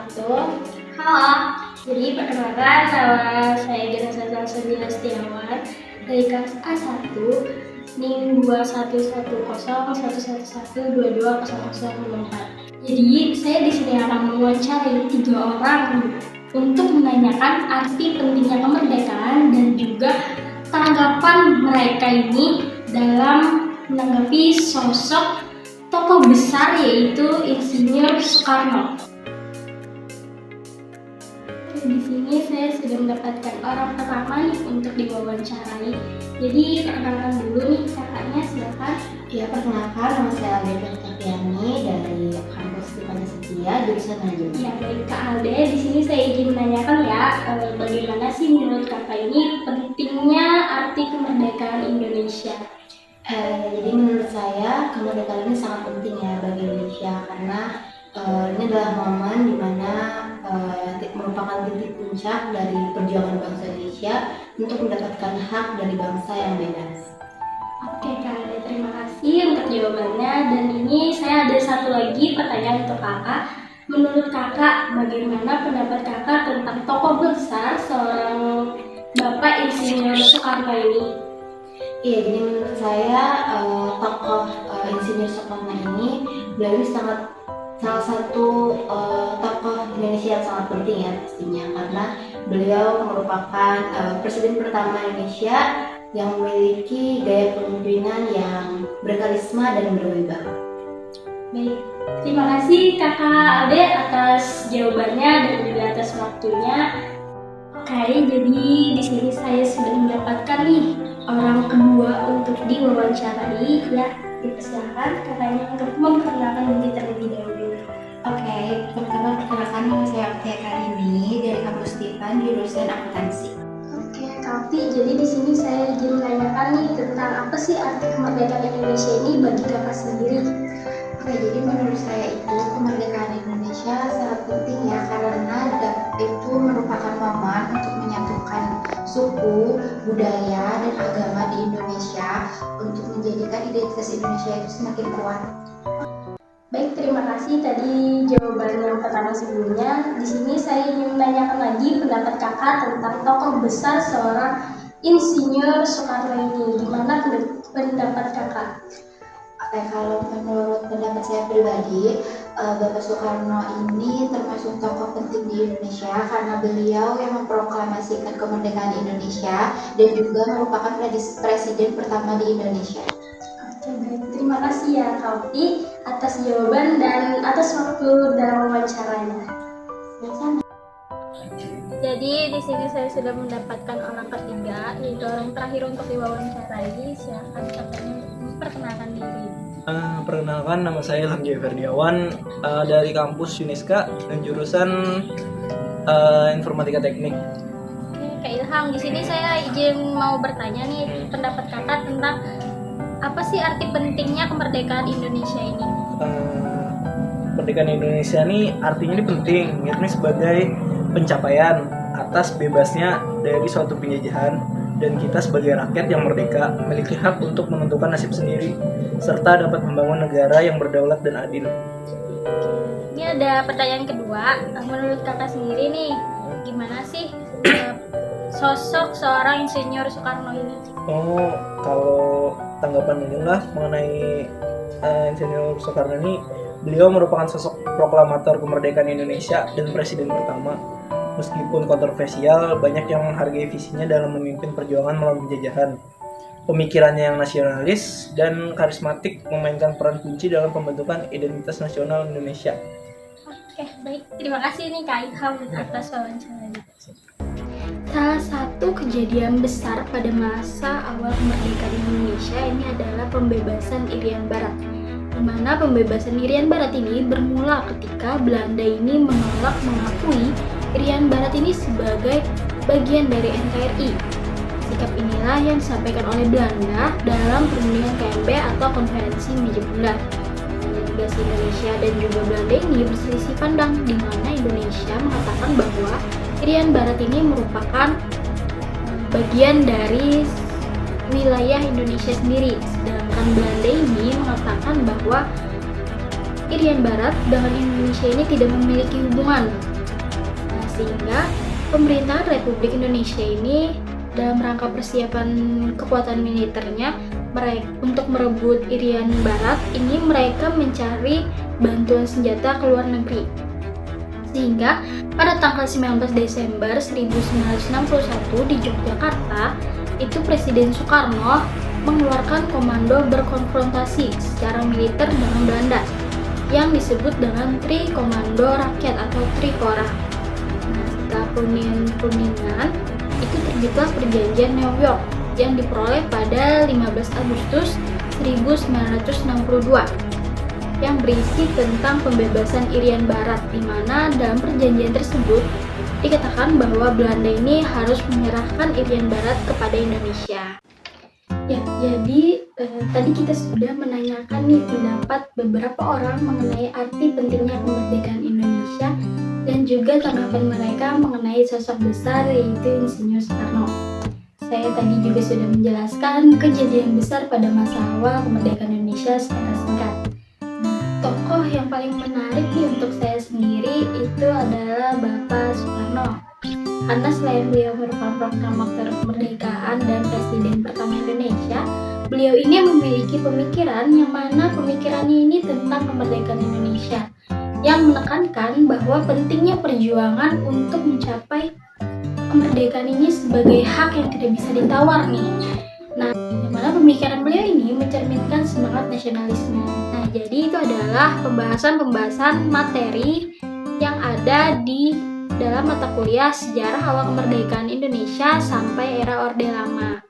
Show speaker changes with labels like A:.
A: wabarakatuh. Halo, jadi perkenalkan nama saya Gina Sabila Setiawan dari kelas A1 NIM 21101111220004. Jadi saya di sini akan mewawancarai 3 orang untuk menanyakan arti pentingnya kemerdekaan dan juga tanggapan mereka ini dalam menanggapi sosok tokoh besar yaitu Insinyur Soekarno. Di sini saya sudah mendapatkan orang pertama nih untuk diwawancarai. Jadi perkenalkan dulu nih kakaknya, silakan.
B: Ya, perkenalkan, nama saya Alde Septiani dari kampus Dipaja Setia, jurusan manajemen.
A: Ya, baik Kak Alde, di sini saya ingin menanyakan ya, bagaimana sih menurut kakak ini pentingnya arti kemerdekaan Indonesia?
B: Jadi menurut saya kemerdekaan ini sangat penting ya bagi Indonesia karena ini adalah momen dimana merupakan titik puncak dari perjuangan bangsa Indonesia untuk mendapatkan hak dari bangsa yang bebas.
A: Oke Kak Alde, terima kasih untuk jawabannya. Dan ini saya ada satu lagi pertanyaan untuk kakak. Menurut kakak, bagaimana pendapat kakak tentang tokoh besar seorang Bapak Insinyur Soekarno ini?
B: Iya, jadi menurut saya tokoh Insinyur Soekarno ini beliau ini salah satu tokoh Indonesia yang sangat penting ya pastinya, karena beliau merupakan presiden pertama Indonesia yang memiliki gaya kepemimpinan yang berkarisma dan berwibawa.
A: Baik, terima kasih Kakak Alde atas jawabannya dan juga atas waktunya. Oke, jadi di sini saya sudah mendapatkan nih orang kedua untuk diwawancarai. Ya, dipersilakan kakaknya untuk memperkenalkan diri terlebih dahulu.
B: Oke, perkenalkan nama saya Oktia Karini dari kampus Tipan jurusan akuntansi.
A: Oke, Kak Okti, jadi di sini saya ingin menanyakan nih tentang apa sih arti kemerdekaan Indonesia ini bagi kakak sendiri?
B: Oke, jadi menurut saya itu kemerdekaan Indonesia sangat penting ya karena itu merupakan momen untuk menyatukan suku, budaya, dan agama di Indonesia untuk menjadikan identitas Indonesia itu semakin kuat.
A: Baik, terima kasih tadi jawaban yang pertama sebelumnya. Di sini saya ingin menanyakan lagi pendapat kakak tentang tokoh besar seorang Insinyur Soekarno ini. Gimana pendapat kakak?
B: Oke, kalau menurut pendapat saya pribadi, Bapak Soekarno ini termasuk tokoh penting di Indonesia karena beliau yang memproklamasikan kemerdekaan Indonesia dan juga merupakan presiden pertama di Indonesia.
A: Oke, baik. Terima kasih ya Kak Okti atas jawaban dan atas waktu dalam wawancaranya. Jadi di sini saya sudah mendapatkan orang ketiga, yaitu orang terakhir untuk diwawancarai. Silakan kakaknya untuk memperkenalkan diri.
C: Perkenalkan, nama saya Ilham J. Ferdiawan dari kampus Uniska dan jurusan Informatika Teknik.
A: Oke, Kak Ilham, di sini saya izin mau bertanya nih pendapat kakak tentang apa sih arti pentingnya kemerdekaan Indonesia ini?
C: Kemerdekaan Indonesia ini artinya ini penting, yakni sebagai pencapaian atas bebasnya dari suatu penjajahan dan kita sebagai rakyat yang merdeka memiliki hak untuk menentukan nasib sendiri serta dapat membangun negara yang berdaulat dan adil.
A: Ini ada pertanyaan kedua, menurut kakak sendiri nih, gimana sih sosok seorang Insinyur Soekarno ini?
C: Kalau tanggapan inilah mengenai Insinyur Soekarno ini, beliau merupakan sosok proklamator kemerdekaan Indonesia dan presiden pertama. Meskipun kontroversial, banyak yang menghargai visinya dalam memimpin perjuangan melawan penjajahan. Pemikirannya yang nasionalis dan karismatik memainkan peran kunci dalam pembentukan identitas nasional Indonesia.
A: Oke, baik. Terima kasih nih Kak Ilham atas wawancaranya. Salah satu kejadian besar pada masa awal kemerdekaan Indonesia ini adalah pembebasan Irian Barat. Di mana pembebasan Irian Barat ini bermula ketika Belanda ini menolak mengakui Irian Barat ini sebagai bagian dari NKRI. Sikap inilah yang disampaikan oleh Belanda dalam perundingan KMB atau Konferensi Meja Bulat. Delegasi Indonesia dan juga Belanda ini berselisih pandang, di mana Indonesia mengatakan bahwa Irian Barat ini merupakan bagian dari wilayah Indonesia sendiri, sedangkan Belanda ini mengatakan bahwa Irian Barat dengan Indonesia ini tidak memiliki hubungan. Sehingga pemerintahan Republik Indonesia ini dalam rangka persiapan kekuatan militernya untuk merebut Irian Barat ini mereka mencari bantuan senjata ke luar negeri. Sehingga pada tanggal 19 Desember 1961 di Yogyakarta itu Presiden Soekarno mengeluarkan komando berkonfrontasi secara militer dengan Belanda yang disebut dengan Tri Komando Rakyat atau Trikora. Nah, setelah kuningan itu terbitlah perjanjian New York yang diperoleh pada 15 Agustus 1962 yang berisi tentang pembebasan Irian Barat, di mana dalam perjanjian tersebut dikatakan bahwa Belanda ini harus menyerahkan Irian Barat kepada Indonesia. Ya, jadi tadi kita sudah menanyakan nih pendapat beberapa orang mengenai arti pentingnya kemerdekaan Indonesia dan juga tanggapan mereka mengenai sosok besar yaitu Insinyur Soekarno. Saya tadi juga sudah menjelaskan kejadian besar pada masa awal kemerdekaan Indonesia secara singkat. Tokoh yang paling menarik nih untuk saya sendiri itu adalah Bapak Soekarno. Karena selain beliau merupakan proklamator kemerdekaan dan presiden pertama Indonesia, beliau ini memiliki pemikiran yang mana pemikirannya ini tentang kemerdekaan Indonesia, yang menekankan bahwa pentingnya perjuangan untuk mencapai kemerdekaan ini sebagai hak yang tidak bisa ditawar nih. Nah, yang mana pemikiran beliau ini mencerminkan semangat nasionalisme. Nah, jadi itu adalah pembahasan materi yang ada di dalam mata kuliah sejarah awal kemerdekaan Indonesia sampai era Orde Lama.